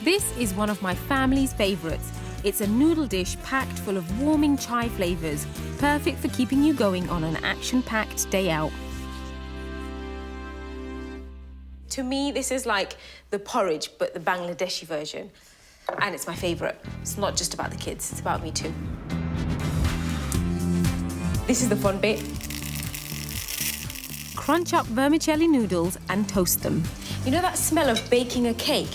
This is one of my family's favourites. It's a noodle dish packed full of warming chai flavours, perfect for keeping you going on an action-packed day out. To me, this is like the porridge, but the Bangladeshi version. And it's my favourite. It's not just about the kids, it's about me too. This is the fun bit. Crunch up vermicelli noodles and toast them. You know that smell of baking a cake?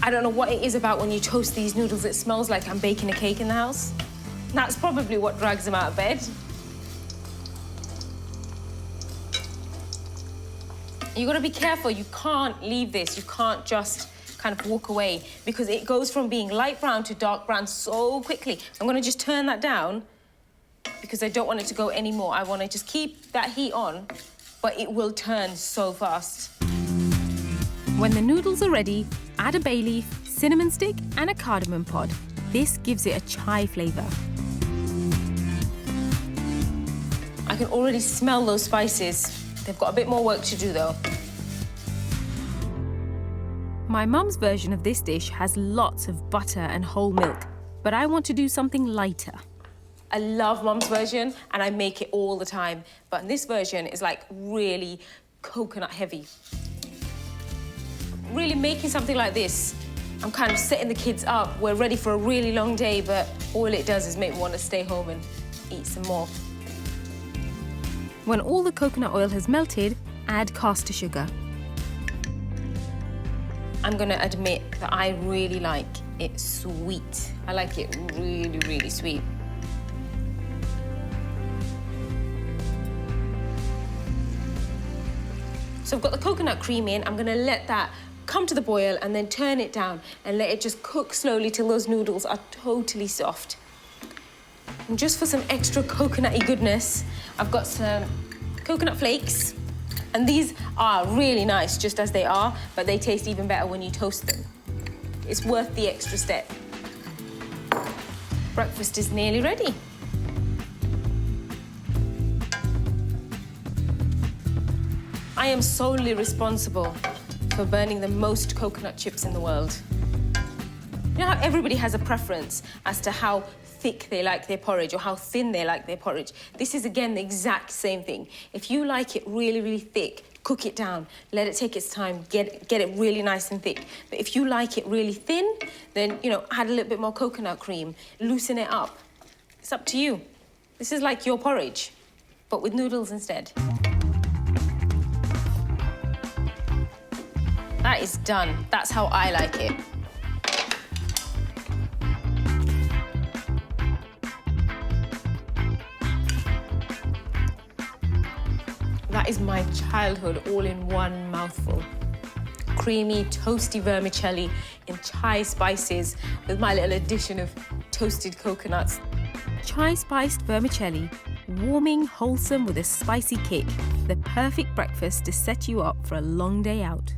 I don't know what it is about when you toast these noodles. It smells like I'm baking a cake in the house. That's probably what drags them out of bed. You gotta be careful. You can't leave this. You can't just kind of walk away because it goes from being light brown to dark brown so quickly. I'm gonna just turn that down because I don't want it to go anymore. I wanna just keep that heat on, but it will turn so fast. When the noodles are ready, add a bay leaf, cinnamon stick and a cardamom pod. This gives it a chai flavour. I can already smell those spices. They've got a bit more work to do though. My mum's version of this dish has lots of butter and whole milk, but I want to do something lighter. I love mum's version and I make it all the time, but this version is like really coconut heavy. Really making something like this, I'm kind of setting the kids up. We're ready for a really long day, but all it does is make me want to stay home and eat some more. When all the coconut oil has melted, add caster sugar. I'm gonna admit that I really like it sweet. I like it really, really sweet. So I've got the coconut cream in. I'm gonna let that come to the boil and then turn it down and let it just cook slowly till those noodles are totally soft. And just for some extra coconutty goodness, I've got some coconut flakes. And these are really nice just as they are, but they taste even better when you toast them. It's worth the extra step. Breakfast is nearly ready. I am solely responsible for burning the most coconut chips in the world. You know how everybody has a preference as to how thick they like their porridge or how thin they like their porridge? This is, again, the exact same thing. If you like it really, really thick, cook it down, let it take its time, get it really nice and thick. But if you like it really thin, then, you know, add a little bit more coconut cream, loosen it up. It's up to you. This is like your porridge, but with noodles instead. That is done. That's how I like it. That is my childhood all in one mouthful. Creamy, toasty vermicelli in chai spices with my little addition of toasted coconuts. Chai-spiced vermicelli, warming, wholesome with a spicy kick. The perfect breakfast to set you up for a long day out.